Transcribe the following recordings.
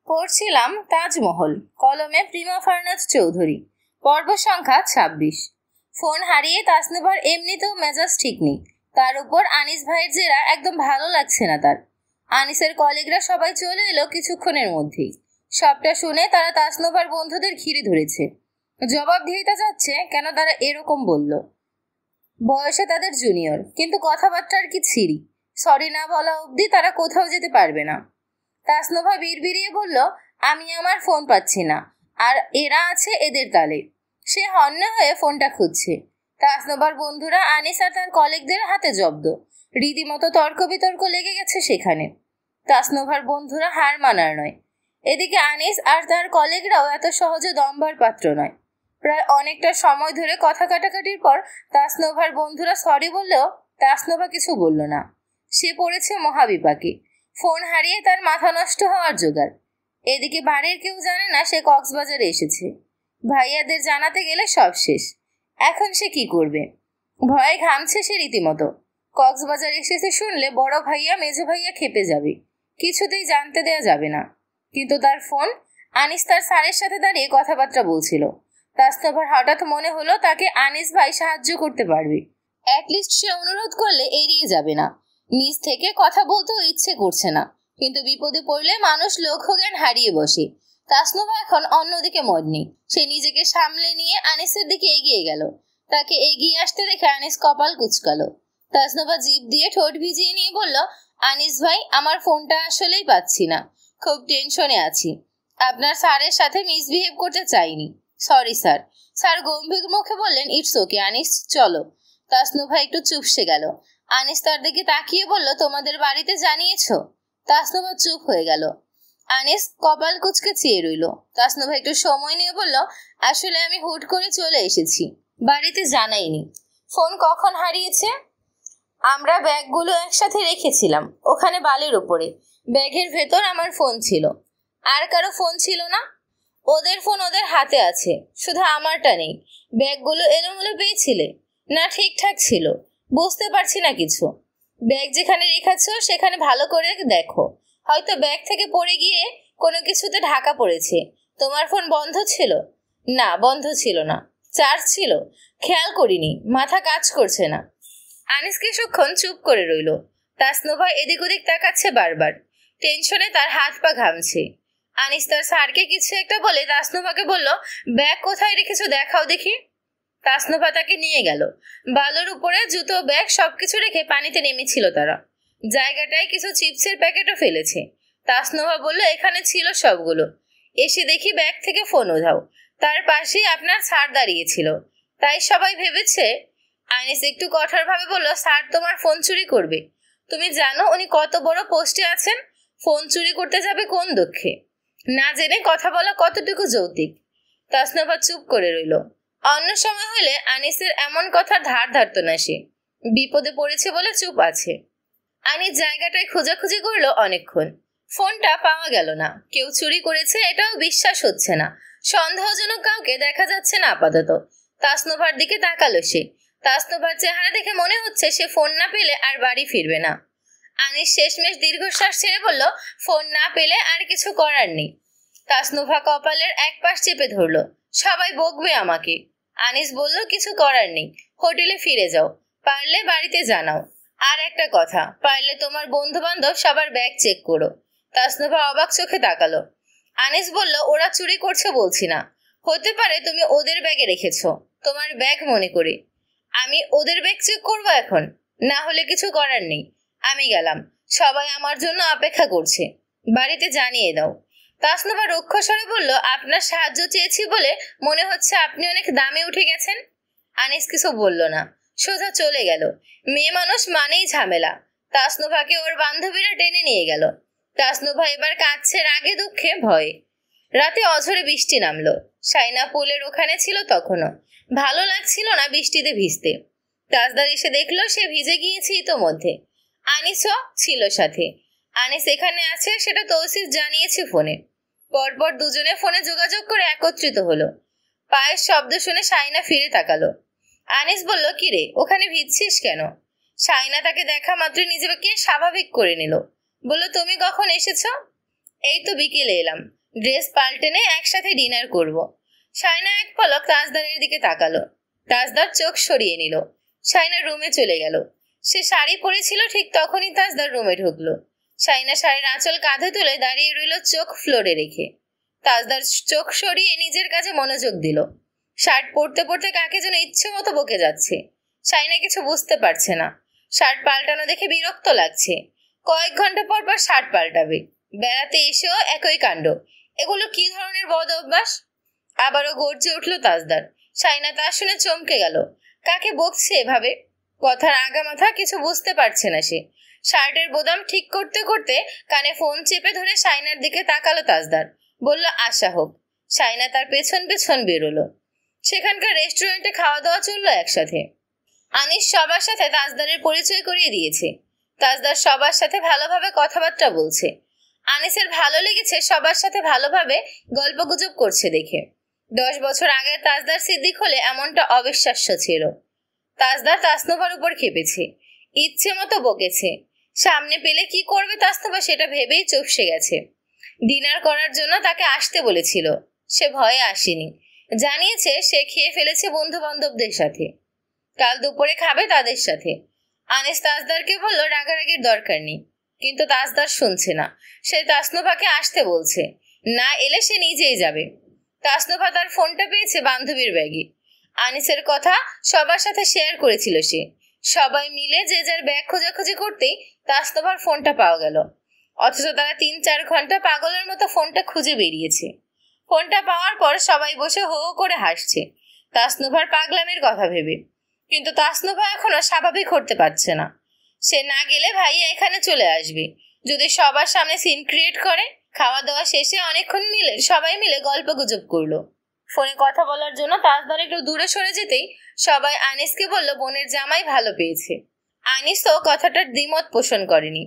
পড়ছিলাম তাজমহল, কলমে প্রিমা ফারনাজ চৌধুরী। পর্ব সংখ্যা ২৬। ফোন হারিয়ে তাসনিভার এমনিতেও মেজাজ ঠিক নেই, তার উপর আনিস ভাইয়ের জেরা একদম ভালো লাগছে না তার। আনিসের কলিগরা সবাই চলে এলো কিছুক্ষণের মধ্যেই। সবটা শুনে তারা তাসনিভার বন্ধুদের ঘিরে ধরেছে। জবাব দিতে যাচ্ছে কেন তারা এরকম বলল। বয়সে তাদের জুনিয়র, কিন্তু কথাবার্তার কি ছিরি। সরি না বলা অবধি তারা কোথাও যেতে পারবে না। তাসনোভা বিড়বিড়িয়ে বলল, আমি আমার ফোন পাচ্ছি না, আর এরা আছে এদের তালে। সে হন্য হয়ে ফোনটা খুঁজছে। তাসনোভার বন্ধুরা আনিস আর তার কলিগদের হাতে জব্দ। রীতিমতো তর্ক বিতর্ক লেগে গেছে সেখানে। তাসনোভার বন্ধুরা হার মানার নয়, এদিকে আনিস আর তার কলিগরাও এত সহজে দম্বার পাত্র নয়। প্রায় অনেকটা সময় ধরে কথা কাটাকাটির পর তাসনোভার বন্ধুরা সরি বললেও তাসনোভা কিছু বলল না। সে পড়েছে মহাবিপাকে। ফোন হারিয়ে তার মাথা নষ্ট হওয়ার জোগাড়। এদিকে বাড়ির কেউ জানে না সে কক্সবাজারে এসেছে। ভাইয়াদের জানাতে গেলে সব শেষ। এখন সে কি করবে? ভয়ে ঘামছে সে রীতিমতো। কক্সবাজার এসেছে শুনলে বড় ভাইয়া মেজো ভাইয়া খেপে যাবে। কিছুতেই জানতে দেয়া যাবে না। কিন্তু তার ফোন। আনিস তার স্যারের সাথে দাঁড়িয়ে কথাবার্তা বলছিল। তাসনোভার হঠাৎ মনে হলো তাকে আনিস ভাই সাহায্য করতে পারবে। অ্যাটলিস্ট সে অনুরোধ করলে এড়িয়ে যাবে না। নিজ থেকে কথা বলতেও ইচ্ছে করছে না, কিন্তু বিপদে পড়লে মানুষ লক্ষ্যজ্ঞান হারিয়ে বসে। তাসনোভা এখন অন্যদিকে মন নেই। সে নিজেকে সামলে নিয়ে আনিসের দিকে এগিয়ে গেল। তাকে এগিয়ে আসতে দেখে আনিস কপাল কুচকালো। তাসনোভা জিভ দিয়ে ঠোঁট ভিজিয়ে নিয়ে বলল, আনিস ভাই, আমার ফোনটা আসলেই পাচ্ছি না, খুব টেনশনে আছি। আপনার স্যারের সাথে মিসবিহেভ করতে চাইনি, সরি স্যার। স্যার গম্ভীর মুখে বললেন, ইটস ওকে আনিস, চলো। তাসনোভা একটু চুপসে গেল। আনিস তার দিকে তাকিয়ে বলল, তোমাদের বাড়িতে জানিয়েছো? তাসনোভা চুপ হয়ে গেল। আনিস কপাল কুচকে চেয়ে রইল। তাসনোভা একটু সময় নিয়ে বলল, আসলে আমি হুট করে চলে এসেছি, বাড়িতে জানাইনি। ফোন কখন হারিয়েছে? আমরা ব্যাগগুলো একসাথে রেখেছিলাম ওখানে বালির উপরে। ব্যাগের ভেতর আমার ফোন ছিল। আর কারো ফোন ছিল না? ওদের ফোন ওদের হাতে আছে, শুধু আমারটা নেই। ব্যাগগুলো এলোমেলো পেয়েছিলে? না, ঠিকঠাক ছিল। বুঝতে পারছি না কিছু। ব্যাগ যেখানে রেখেছো সেখানে ভালো করে দেখো। হয়তো ব্যাগ থেকে পড়ে গিয়ে কোনো কিছুতে ঢাকা পড়েছে। তোমার ফোন বন্ধ ছিল? না, বন্ধ ছিল না। চার্জ ছিল? খেয়াল করিনি, মাথা কাজ করছে না। আনিস কিছুক্ষণ চুপ করে রইল। তাসনোভা এদিক ওদিক তাকাচ্ছে বারবার। টেনশনে তার হাত পা ঘামছে। আনিস তার স্যারকে কিছু একটা বলে তাসনোভাকে বলল, ব্যাগ কোথায় রেখেছো দেখাও দেখি। তাসনোভা তাকে নিয়ে গেল। বালুর উপরে জুতো, ব্যাগ সবকিছু রেখে পানিতে নেমেছিল তারা। জায়গাটায় কিছু চিপসের প্যাকেটও ফেলেছে। তাসনোভা বলল, এখানে ছিল সবগুলো। এসে দেখি ব্যাগ থেকে ফোন উধাও। তার পাশেই আপনার স্যার দাঁড়িয়েছিল। তাই সবাই ভেবেছে। আনিস একটু কঠোরভাবে বলল, স্যার তোমার ফোন চুরি করবে? তুমি জানো উনি কত বড় পোস্টে আছেন? ফোন চুরি করতে যাবে কোন দুঃখে? না জেনে কথা বলা কতটুকু যৌক্তিক? তাসনোভা চুপ করে রইল। অন্য সময় হলে আনিসের এমন কথার ধার ধারত না সে। বিপদে পড়েছে বলে চুপ আছে। আনিস জায়গাটায় খোঁজাখুঁজি করলো অনেকক্ষণ। ফোনটা পাওয়া গেল না। কেউ চুরি করেছে এটাও বিশ্বাস হচ্ছে না। সন্দেহজনক কাউকে দেখা যাচ্ছে না আপাতত। তাসনোভার দিকে তাকালো সে। তাসনোভার চেহারা দেখে মনে হচ্ছে সে ফোন না পেলে আর বাড়ি ফিরবে না। আনিস শেষমেশ দীর্ঘশ্বাস ছেড়ে বলল, ফোন না পেলে আর কিছু করার নেই। তাসনোভা কপালের এক পাশ চেপে ধরল। সবাই বকবে আমাকে। আনিস বলল, কিছু করার নেই, হোটেলে ফিরে যাও, পারলে বাড়িতে জানাও। আর একটা কথা, পারলে তোমার বন্ধু বান্ধব সবার ব্যাগ চেক করো। তাসনোভা অবাক চোখে তাকালো। আনিস বলল, ওরা চুরি করছে বলছি না, হতে পারে তুমি ওদের ব্যাগে রেখেছো, তোমার ব্যাগ মনে করে। আমি ওদের ব্যাগ চেক করবো এখন? না হলে কিছু করার নেই, আমি গেলাম। সবাই আমার জন্য অপেক্ষা করছে, বাড়িতে জানিয়ে দাও। তাসনোভা রুক্ষস্বরে বলল, আপনার সাহায্য চেয়েছি বলে মনে হচ্ছে আপনি অনেক দামে উঠে গেছেন। আনিস কিছু বলল না, সোজা চলে গেল। মেয়ে মানুষ মানেই ঝামেলা। তাসনোভাকে ওর বান্ধবীরা টেনে নিয়ে গেল। তাসনোভা এবার কাঁদছে রাগে, দুঃখে, ভয়ে। রাতে অঝরে বৃষ্টি নামলো। সাইনা পুলের ওখানে ছিল তখনও। ভালো লাগছিল না বৃষ্টিতে ভিজতে। তাজদার এসে দেখলো সে ভিজে গিয়েছে ইতোমধ্যে। আনিসও ছিল সাথে। আনিস এখানে আছে সেটা তৌসিফ জানিয়েছে ফোনে। পরপর দুজনে ফোনে যোগাযোগ করে একত্রিত হলো। পায়ের শব্দ শুনে সাইনা ফিরে তাকালো। আনিস বলল, কিরে, ওখানে ভিজছিস কেন? সাইনা তাকে দেখা মাত্র নিজেকে স্বাভাবিক করে নিল। বলল, তুমি কখন এসেছো? এই তো বিকেলে এলাম, ড্রেস পাল্টে নে, একসাথে ডিনার করব। সাইনা এক পলক তাজদারের দিকে তাকালো। তাজদার চোখ সরিয়ে নিল। সাইনা রুমে চলে গেল। সে শাড়ি পরেছিল, ঠিক তখনই তাজদার রুমে ঢুকলো। সাইনা শাড়ির আঁচল কাঁধে তুলে দাঁড়িয়ে রইল, চোখ ফ্লোরে রেখে। তাজদার চোখ সরিয়ে নিজের কাছে মনোযোগ দিল। শার্ট পরতে পরতে কাকে যেন ইচ্ছে মতো বকে যাচ্ছে। সাইনা কিছু বুঝতে পারছে না। শার্ট পাল্টানো দেখে বিরক্ত লাগছে। কয়েক ঘন্টা পর পর শার্ট পাল্টাবে, বেড়াতে এসেও একই কাণ্ড। এগুলো কি ধরনের বদ অভ্যাস? আবারও গর্জে উঠল তাজদার। সাইনা তা শুনে চমকে গেল। কাকে বকছে এভাবে? কথার আগামাথা কিছু বুঝতে পারছে না সে। শার্টের বোতাম ঠিক করতে করতে কানে ফোন চেপে ধরে সাইনার দিকে তাকালো তাজদার। বলল, আশা হোক। সাইনা তার পেছন পেছন বেরোলো। সেখানকার রেস্টুরেন্টে খাওয়া দাওয়া চললো একসাথে। আনিস সবার সাথে তাজদারের পরিচয় করিয়ে দিয়েছে। তাজদার সবার সাথে ভালোভাবে কথাবার্তা বলছে। আনিসের ভালো লেগেছে সবার সাথে ভালোভাবে গল্পগুজব করছে দেখে। 10 বছর আগে তাজদার সিদ্দিক হলে এমনটা অবিশ্বাস্য ছিল। তাজদার তাসনুভার উপর খেপেছে, ইচ্ছে মতো বকেছে। সামনে পেলে কি করবে তাসনুভা সেটা ভেবেই চুপসে গেছে। ডিনার করার জন্য তাকে আসতে বলেছিল, সে ভয়ে আসেনি। জানিয়েছে সে খেয়ে ফেলেছে বন্ধু বান্ধবদের সাথে, কাল দুপুরে খাবে তাদের সাথে। আনিস তাজদারকে বলল রাগারাগির দরকার নেই, কিন্তু তাজদার শুনছে না। সে তাসনুভাকে আসতে বলছে, না এলে সে নিজেই যাবে। তাসনুভা তার ফোনটা পেয়েছে বান্ধবীর ব্যাগে। আনিসের কথা সবার সাথে শেয়ার করেছিল সে। সবাই মিলে যে যার ব্যাগ খোঁজাখুঁজি করতেই তাসনুভার ফোনটা পাওয়া গেল। অথচ তারা 3-4 ঘন্টা পাগলের মতো ফোনটা খুঁজে বেরিয়েছে। ফোনটা পাওয়ার পর সবাই বসে হো হো করে হাসছে তাসনুভার পাগলামের কথা ভেবে। কিন্তু তাসনুভা এখনো স্বাভাবিক করতে পারছে না। সে না গেলে ভাইয়া এখানে চলে আসবে। যদি সবার সামনে সিন ক্রিয়েট করে। খাওয়া দাওয়া শেষে অনেকক্ষণ মিলে সবাই মিলে গল্প গুজব করলো। ফোনে কথা বলার জন্য তাজদার একটু দূরে সরে যেতেই সবাই আনিসকে বলল বোনের জামাই ভালো পেয়েছে। আনিসও কথাটার দ্বিমত পোষণ করেনি।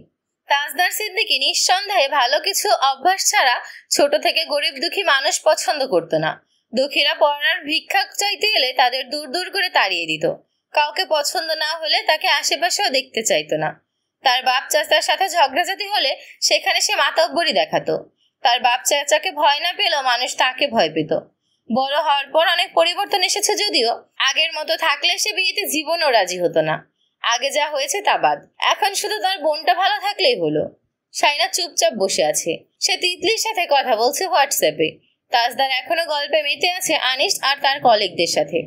তাজদার সিদ্দিকী নিঃসন্দেহে ভালো কিছু অভ্যাস ছাড়া ছোট থেকে গরিব দুঃখী মানুষ পছন্দ করতো না। দুঃখীরা পড়ার ভিক্ষা চাইতে এলে তাদের দূর দূর করে তাড়িয়ে দিত। কাউকে পছন্দ না হলে তাকে আশেপাশেও দেখতে চাইতো না। তার বাপ চাচার সাথে ঝগড়াঝাটি হলে সেখানে সে মাতব্বরি দেখাতো। তার বাপ চাচাকে ভয় না পেলেও মানুষ তাকে ভয় পেত। বড় হওয়ার পর অনেক পরিবর্তন এসেছে, যদিও আগের মতো থাকলে সে বিয়েতে জীবনও রাজি হতো না। আগে যা হয়েছে তা বাদ, এখন শুধু তার বোনটা ভালো থাকলেই হলো। সাইনা চুপচাপ বসে আছে। সে তিতলির সাথে কথা বলছে হোয়াটসঅ্যাপে। তাজদার এখনো গল্পে মেতে আছে আনিস আর তার কলিগদের সাথে।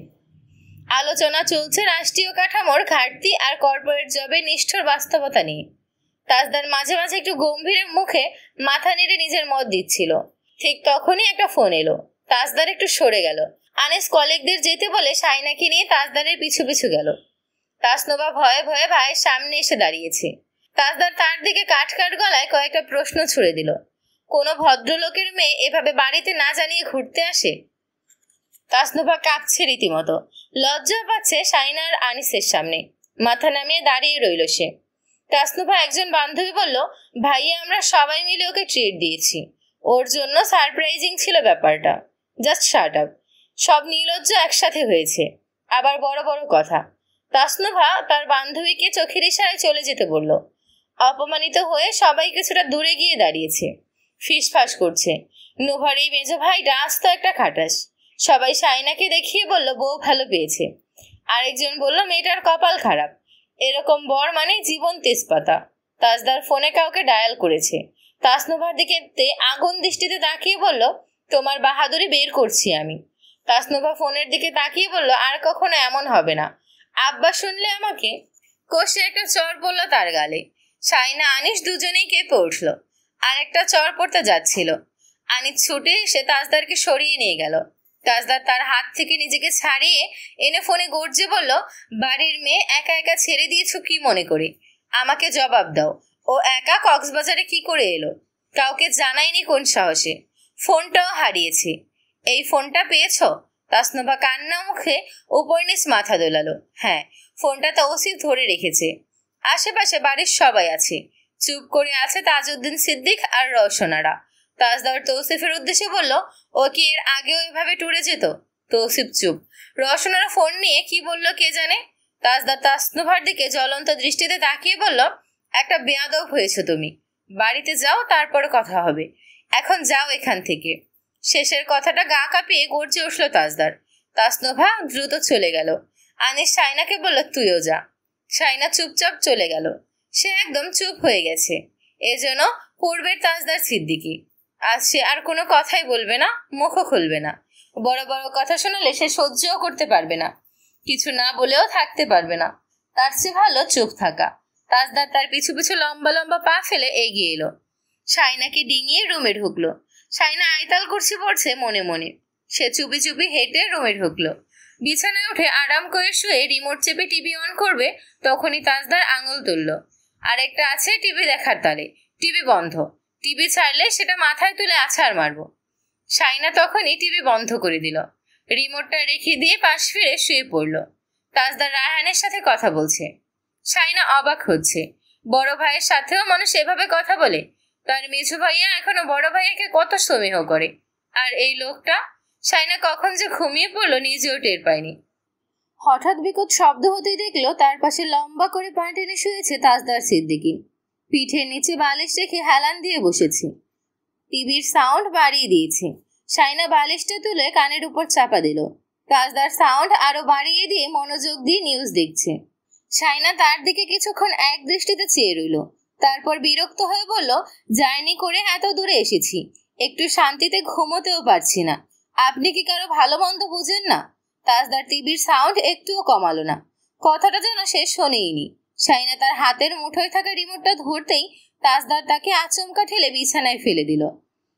আলোচনা চলছে রাষ্ট্রীয় কাঠামোর ঘাটতি আর কর্পোরেট জবের নিষ্ঠুর বাস্তবতা নিয়ে। তাজদার মাঝে মাঝে একটু গম্ভীর মুখে মাথা নেড়ে নিজের মত দিচ্ছিল। ঠিক তখনই একটা ফোন এলো। তাজদার একটু সরে গেল। আনিস কলিগদের যেতে বলে সাইনাকে নিয়ে তাজদারের পিছু পিছু গেল। তাসনুভা ভয়ে ভয়ে ভাইয়ের সামনে এসে দাঁড়িয়েছে। তাজদার তার দিকে কাট কাট গলায় কয়েকটা প্রশ্ন ছুড়ে দিল। কোনো ভদ্রলোকের মেয়ে এভাবে বাড়িতে না জানিয়ে ঘুরতে আসে? তাসনুভা কাঁপছে রীতিমতো। লজ্জা পাচ্ছে সাইনা আর আনিসের সামনে। মাথা নামিয়ে দাঁড়িয়ে রইল সে। তাসনুভা একজন বান্ধবী বলল, ভাইয়া আমরা সবাই মিলে ওকে ট্রিট দিয়েছি। ওর জন্য সারপ্রাইজিং ছিল ব্যাপারটা। Just shut up. সব নির্লজ্জ একসাথে হয়েছে, আবার বড় বড় কথা। তাসনুভা তার বান্ধবীকে চোখের ইশারায় চলে যেতে বলল। অপমানিত হয়ে সবাই কিছুটা দূরে গিয়ে দাঁড়িয়েছে। ফিসফাস করছে। নোভার এই মেজো ভাইটা আস্ত একটা খাটাস। সবাই সাইনাকে দেখিয়ে বলল বউ ভালো পেয়েছে। আরেকজন বলল মেয়েটার কপাল খারাপ। এরকম বর মানে জীবন তেজপাতা। তাজদার ফোনে কাউকে ডায়াল করেছে। তাসনুভার দিকে আগুন দৃষ্টিতে তাকিয়ে বলল, তোমার বাহাদুরি বের করছি আমি। তাসনুভা ফোনের দিকে তাকিয়ে বলল, আর কখনো এমন হবে না। আব্বা শুনলে আমাকে। কষে একটা চর পড়ল তার গালে। সাইনা আনিস দুজনেই কেঁপে উঠল। আর একটা চর পড়তে যাচ্ছিল। আনিস ছুটে এসে তাজদারকে সরিয়ে নিয়ে গেল। তাজদার তার হাত থেকে নিজেকে ছাড়িয়ে এনে ফোনে গর্জে বলল, বাড়ির মেয়ে একা একা ছেড়ে দিয়েছো কি মনে করে? আমাকে জবাব দাও। ও একা কক্সবাজারে কি করে এলো? কাউকে জানাইনি কোন সাহসে? ফোনটাও হারিয়েছে। এই ফোনটা পেয়েছো? তাসনুভা কান্না মুখে উপর নিচ মাথা দোলালো। হ্যাঁ, ফোনটা তৌসিফ ধরে রেখেছে। আশেপাশে বাড়ির সবাই আছে। চুপ করে আছে তাজউদ্দিন সিদ্দিক আর রওশনারা। তাজদার তৌসিফের উদ্দেশ্যে বলল, ও কি এর আগেও এভাবে টুরে যেত? তৌসিফ চুপ। রওশনারা ফোন নিয়ে কি বলল কে জানে। তাজদার তাসনুভার দিকে জ্বলন্ত দৃষ্টিতে তাকিয়ে বলল, একটা বেয়াদব হয়েছে তুমি। বাড়িতে যাও, তারপরে কথা হবে। এখন যাও এখান থেকে। শেষের কথাটা গা কাঁপিয়ে গর্জে উঠল তাজদার। তাসনুভা দ্রুত চলে গেল। আনিস শাইনাকে বলল, তুইও যা। শাইনা চুপচাপ চলে গেল। সে একদম চুপ হয়ে গেছে। এজন্য পূর্বের তাজদার সিদ্দিকী। আজ সে আর কোনো কথাই বলবে না, মুখও খুলবে না। বড় বড় কথা শোনালে সে সহ্যও করতে পারবে না, কিছু না বলেও থাকতে পারবে না। তার চেয়ে ভালো চুপ থাকা। তাজদার তার পিছু পিছু লম্বা লম্বা পা ফেলে এগিয়ে এলো। শাইনাকে ডিঙিয়ে রুমে ঢুকলো। শাইনা আইতাল করছে পড়ছে মনে মনে। সে চুপি চুপি হেঁটে রুমে ঢুকলো। বিছানায় উঠে আরাম করে শুয়ে রিমোট চেপে টিভি অন করবে, তখনই তাজদার আঙুল তুলল। আরেকটা আছে টিভি দেখার তালে। টিভি বন্ধ। টিভি ছাড়লে সেটা মাথায় তুলে আছাড় মারবো। শাইনা তখনই টিভি বন্ধ করে দিল। রিমোটটা রেখে দিয়ে পাশ ফিরে শুয়ে পড়ল। তাজদার রায়হানের সাথে কথা বলছে। শাইনা অবাক হচ্ছে। বড় ভাইয়ের সাথেও মানুষ এভাবে কথা বলে? তার মেঝো ভাইয়া এখনো বড় ভাইয়াকে কত স্নেহ করে। আর এই লোকটা? শাইনা কখন যে ঘুমিয়ে পড়লো নিজেও টের পায়নি। হঠাৎ বিকট শব্দ হতেই দেখলো তার পাশে লম্বা করে পা টেনে শুয়েছে তাজদার সিদ্দিকী। পিঠের নিচে বালিশ রেখে হেলান দিয়ে বসেছে। টিভির সাউন্ড বাড়িয়ে দিয়েছে। শাইনা বালিশটা তুলে কানের উপর চাপা দিল। তাজদার সাউন্ড আরো বাড়িয়ে দিয়ে মনোযোগ দিয়ে নিউজ দেখছে। শাইনা তার দিকে কিছুক্ষণ এক দৃষ্টিতে চেয়ে রইল। তারপর বিরক্ত হয়ে বলল, জার্নি করে এত দূরে এসেছি, একটু শান্তিতে ঘুমোতেও পারছি না। আপনি কি কারো ভালো মন্দ বুঝেন না? তাজদার টিভির সাউন্ড একটুও কমালো না। কথাটা যেন সে শোনেইনি। শাইনা তার হাতের মুঠোয় থাকা রিমোটটা ধরতেই তাজদার তাকে আচমকা ঠেলে বিছানায় ফেলে দিল।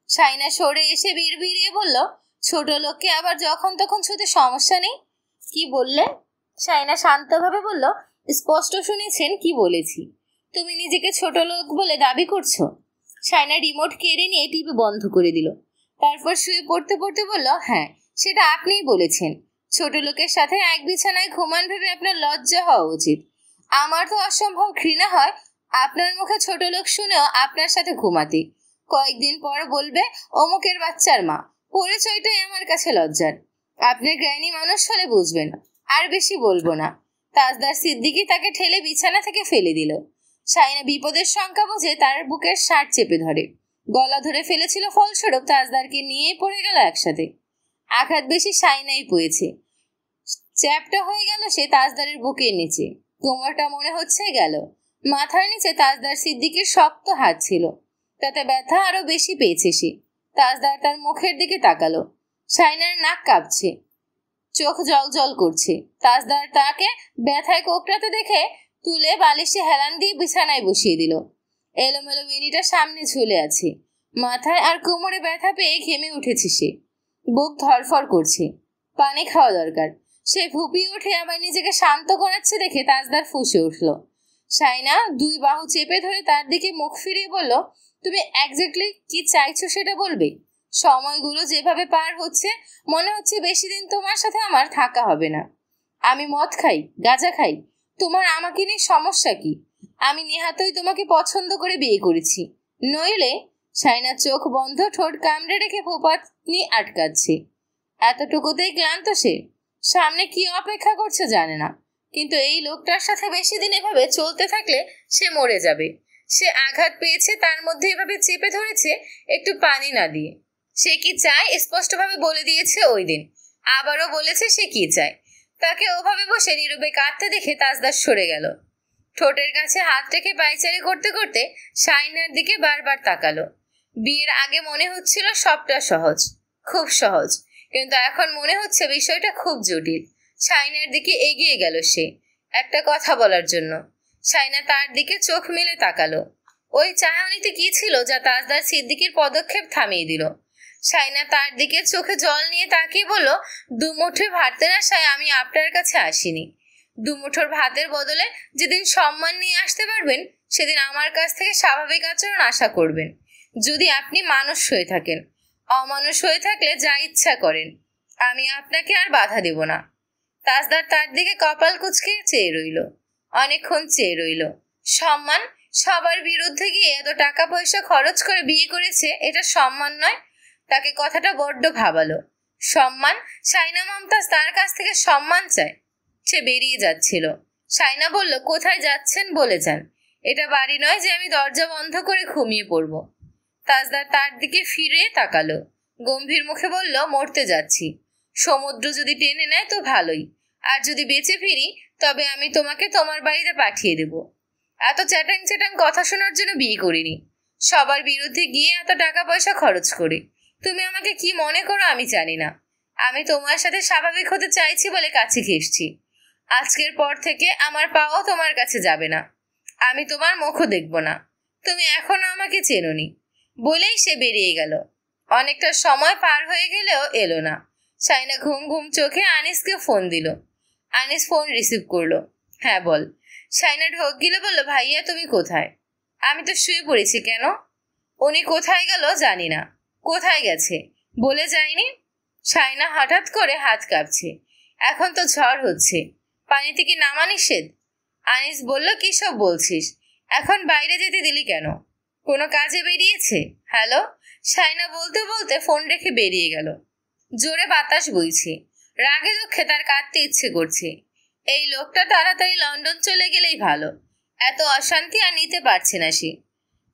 শাইনা সরে এসে বিড়বিড়িয়ে বলল, ছোট লোককে আবার যখন তখন ছুতে সমস্যা নেই। কি বললে? শাইনা শান্তভাবে বলল, স্পষ্ট শুনেছেন কি বলেছি। তুমি নিজেকে ছোট লোক বলে দাবি করছো? শাইনা রিমোট কেড়ে নিয়ে টিভি বন্ধ করে দিল। তারপর শুয়ে পড়তে পড়তে বলল, হ্যাঁ, সেটা আপনিই বলেছেন। ছোট লোকের সাথে এক বিছানায় ঘুমান ভেবে আপনার লজ্জা হওয়া উচিত। আমার তো অসম্ভব ঘৃণা হয় আপনার মুখে ছোট লোক শুনেও আপনার সাথে ঘুমাতে। কয়েকদিন পর বলবে অমুকের বাচ্চার মা। পরিচয়টাই আমার কাছে লজ্জার। আপনি জ্ঞানী মানুষ হলে বুঝবেন। আর বেশি বলবো না। তাজদার সিদ্দিকী তাকে ঠেলে বিছানা থেকে ফেলে দিল। শাইনা বিপদের শঙ্কা বুঝে তার বুকের শার্ট চেপে ধরে। গলা ধরে ফেলেছিল, ফলস্বরূপ তাজদারকে নিয়ে পড়ে গেল একসাথে। আঘাত বেশি শাইনাই পেয়েছে। চ্যাপটা হয়ে গেল সে তাজদারের বুকের নিচে। কোমরটা মনে হচ্ছে গেল। মাথার নিচে তাজদার সিদ্দিকীর শক্ত হাত ছিল, তাতে ব্যথা আরো বেশি পেয়েছে সে। তাজদার তার মুখের দিকে তাকালো। শাইনার নাক কাঁপছে, চোখ জল জল করছে। তাজদার তাকে ব্যথায় কোকড়াতে দেখে তুলে বালিশে হেলান দিয়ে বিছানায় বসিয়ে দিল। এলোমেলো বিনিটা সামনে ঝুলে আছে। মাথায় আর কোমরে ব্যথা পেয়ে ঘেমে উঠেছে সে। বুক ধরফর করছে। পানি খাওয়া দরকার। সে ফুপিয়ে উঠে আবার নিজেকে শান্ত করাচ্ছে দেখে তাজদার ফুঁসে উঠল। শাইনা দুই বাহু চেপে ধরে তার দিকে মুখ ফিরিয়ে বলল, তুমি এক্স্যাক্টলি কি চাইছো সেটা বলবে? সময়গুলো যেভাবে পার হচ্ছে মনে হচ্ছে বেশি দিন তোমার সাথে আমার থাকা হবে না। আমি মদ খাই, গাঁজা খাই, তোমার আমাকে নিয়ে সমস্যা কি? আমি নেহাতই তোমাকে পছন্দ করে বিয়ে করেছি, নইলে? শাইনার চোখ বন্ধ, ঠোঁট কামড়ে রেখে ভোপাতনি আটকাচ্ছে। এতটুকুতেই ক্লান্ত সে। সামনে কি অপেক্ষা করছে জানে না, কিন্তু এই লোকটার সাথে বেশি দিন এভাবে চলতে থাকলে সে মরে যাবে। সে আঘাত পেয়েছে, তার মধ্যে এভাবে চেপে ধরেছে একটু পানি না দিয়ে। সে কি চায় স্পষ্টভাবে বলে দিয়েছে ওই দিন। আবারও বলেছে সে কি চায়। তাকে ওভাবে বসে নীরবে কাঁদতে দেখে তাজদার সরে গেল। ঠোঁটের কাছে হাত রেখে পায়চারি করতে করতে শাইনার দিকে বারবার তাকালো। বিয়ের আগে মনে হচ্ছিল সবটা সহজ, খুব সহজ, কিন্তু এখন মনে হচ্ছে বিষয়টা খুব জটিল। শাইনার দিকে এগিয়ে গেল সে একটা কথা বলার জন্য। শাইনা তার দিকে চোখ মেলে তাকালো। ওই চাহনিতে কি ছিল যা তাজদার সিদ্দিকীর পদক্ষেপ থামিয়ে দিল? শাইনা তার দিকে চোখে জল নিয়ে তাকিয়ে বলল, দুমুঠো ভাতের আশায় আমি আপনার কাছে আসিনি। দুমুঠোর ভাতের বদলে যেদিন সম্মান নিয়ে আসতে পারবেন সেদিন আমার কাছ থেকে স্বাভাবিক আচরণ আশা করবেন, যদি আপনি মানুষ হয়ে থাকেন। অমানুষ হয়ে থাকলে যা ইচ্ছা করেন, আমি আপনাকে আর বাধা দেব না। তাজদার তার দিকে কপাল কুঁচকে চেয়ে রইল। অনেকক্ষণ চেয়ে রইল। সম্মান? সবার বিরুদ্ধে গিয়ে এত টাকা পয়সা খরচ করে বিয়ে করেছে, এটা সম্মান নয়? তাকে কথাটা বড্ড ভাবালো। সম্মান? শাইনা মমতাজ তার কাছ থেকে সম্মান চায়। সে বেরিয়ে যাচ্ছিল। শাইনা বলল, কোথায় যাচ্ছেন বলে যান। এটা বাড়ি নয় যে আমি দরজা বন্ধ করে ঘুমিয়ে পড়ব। তাজদার তার দিকে ফিরে তাকালো, গম্ভীর মুখে বলল, মরতে যাচ্ছি। সমুদ্র যদি টেনে নেয় তো ভালোই, আর যদি বেঁচে ফিরি তবে আমি তোমাকে তোমার বাড়িতে পাঠিয়ে দেব। এত চ্যাটাং চ্যাটাং কথা শোনার জন্য বিয়ে করিনি, সবার বিরুদ্ধে গিয়ে এত টাকা পয়সা খরচ করে। তুমি আমাকে কি মনে করো আমি জানি না। আমি তোমার সাথে স্বাভাবিক হতে চাইছি বলে কাছে ঘেঁষছি। আজকের পর থেকে আমার পাও তোমার কাছে যাবে না, আমি তোমার মুখও দেখব না। তুমি এখনো আমাকে চেনোনি। বলেই সে বেরিয়ে গেল। অনেকটা সময় পার হয়ে গেলেও এলো না। শাইনা ঘুম ঘুম চোখে আনিসকে ফোন দিল। আনিস ফোন রিসিভ করলো। হ্যাঁ বল। শাইনা ঢোক গিলে বলল, ভাইয়া তুমি কোথায়? আমি তো শুয়ে পড়েছি। কেন? উনি কোথায় গেল জানি না। কোথায় গেছে বলে যায়নি? শাইনা হঠাৎ করে হাত কাঁপছে। এখন তো ঝড় হচ্ছে, পানিতে কি নামা নিষেধ? আনিস বলল, কি সব বলছিস? এখন বাইরে যেতে দিলি কেন? কোনো কাজে বেরিয়েছে? হ্যালো। শাইনা বলতে বলতে ফোন রেখে বেরিয়ে গেল। জোরে বাতাস বইছে, রাগে দুঃখে তার কাঁদতে ইচ্ছে করছে। এই লোকটা তাড়াতাড়ি লন্ডন চলে গেলেই ভালো। এত অশান্তি আর নিতে পারছে না সে।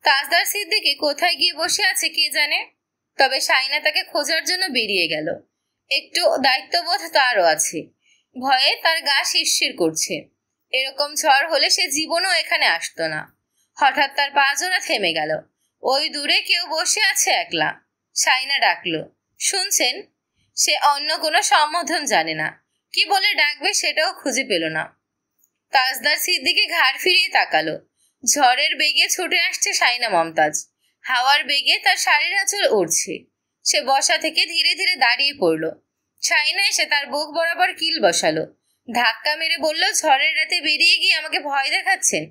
তাজদার সিদ্দিকী কোথায় গিয়ে বসে আছে কে জানে। তবে শাইনা তাকে খোঁজার জন্য বেরিয়ে গেল। একটু দায়িত্ববোধ তারও আছে। ভয়ে তার গা শিরশির করছে। এরকম ঝড় হলে সে জীবনও এখানে আসতো না। হঠাৎ তার পা জোড়া থেমে গেল। ওই দূরে কেউ বসে আছে একলা। শাইনা ডাকলো, শুনছেন? সে অন্য কোনো সম্বোধন জানে না, কি বলে ডাকবে সেটাও খুঁজে পেল না। তাজদার সিদ্দিকী ঘাড় ফিরিয়ে তাকালো। ঝড়ের বেগে ছুটে আসছে শাইনা মমতাজ। হাওয়ার বেগে তার শাড়ির আঁচল উড়ছে। সে বসা থেকে ধীরে ধীরে দাঁড়িয়ে পড়ল। শাইনা এসে তার বুক বরাবর কিল বসালো। ধাক্কা মেরে বলল, ঝড়ের রাতে বেরিয়ে গিয়ে আমাকে ভয় দেখাচ্ছেন?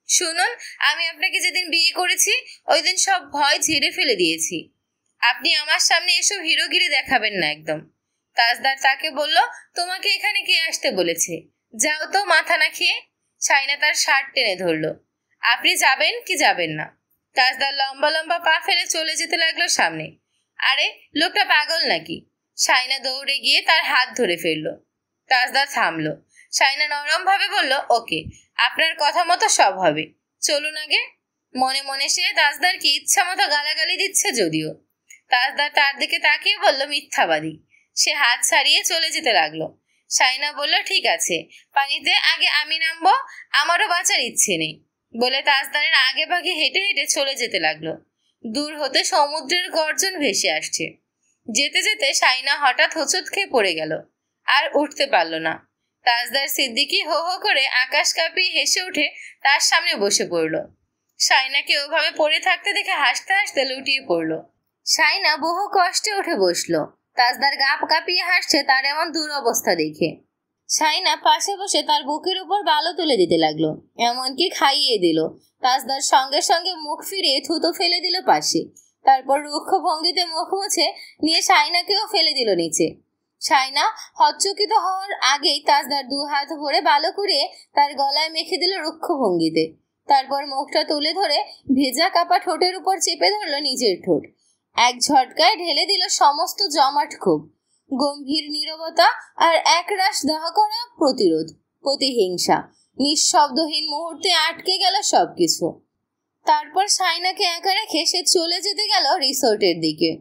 শুনুন, আমি আপনাকে যেদিন বিয়ে করেছি ওই দিন সব ভয় ঝেড়ে ফেলে দিয়েছি। আপনি আমার সামনে এসব হিরোগিরি দেখাবেন না একদম। তাজদার তাকে বলল, তোমাকে এখানে কে আসতে বলেছে? যাও তো মাথা না খেয়ে। শাইনা তার শার্ট টেনে ধরল। আপনি যাবেন কি যাবেন না? তাজদার লম্বা লম্বা পা ফেলে চলে যেতে লাগলো সামনে। আরে লোকটা পাগল নাকি? শাইনা দৌড়ে গিয়ে তার হাত ধরে ফেলল। তাজদার থামলো। শাইনা নরম ভাবে বলল, ওকে, আপনার কথা মতো সব হবে, চলুন আগে। মনে মনে সে তাজদারকে ইচ্ছা মতো গালাগালি দিচ্ছে যদিও। তাজদার তার দিকে তাকিয়ে বলল, মিথ্যাবাদী। সে হাত ছাড়িয়ে চলে যেতে লাগলো। শাইনা বলল, ঠিক আছে, পানিতে আগে আমি নামবো, আমারও বাঁচার ইচ্ছে নেই বলে তাজদারের আগে ভাগে হেঁটে হেঁটে চলে যেতে লাগলো। দূর হতে সমুদ্রের গর্জন ভেসে আসছে। যেতে যেতে শাইনা হঠাৎ হোঁচট খেয়ে পড়ে গেল, আর উঠতে পারল না। তাজদার সিদ্দিকী হো হো করে আকাশ কাঁপিয়ে হেসে উঠে তার সামনে বসে পড়ল। শাইনাকে ওভাবে পড়ে থাকতে দেখে হাসতে হাসতে লুটিয়ে পড়ল। শাইনা বহু কষ্টে উঠে বসলো। তাজদার গা কাঁপিয়ে হাসছে তার এমন দুরবস্থা দেখে। শাইনা পাশে বসে তার বুকের উপর বালো তুলে দিতে লাগলো, এমনকি খাইয়ে দিল। তাজদার সঙ্গে সঙ্গে মুখ ফিরিয়ে থুতো ফেলে দিল পাশে। তারপর রুক্ষ ভঙ্গিতে মুখ মুছে নিয়ে শাইনাকেও ফেলে দিল নিচে। শাইনা হচ্চকিত হওয়ার আগেই তাজদার দু হাত ভরে বালো কুড়িয়ে তার গলায় মেখে দিল রুক্ষ ভঙ্গিতে। তারপর মুখটা তুলে ধরে ভেজা কাপা ঠোঁটের উপর চেপে ধরল নিজের ঠোঁট। এক ঝটকায় ঢেলে দিল সমস্ত জমাট ক্ষোভ, গম্ভীর নীরবতা আর একরাশ দাহ করা প্রতিরোধ, প্রতিহিংসা। নিঃশব্দহীন মুহূর্তে আটকে গেল সবকিছু। তারপর শাইনাকে একা রেখে সে চলে যেতে গেল রিসোর্টের দিকে।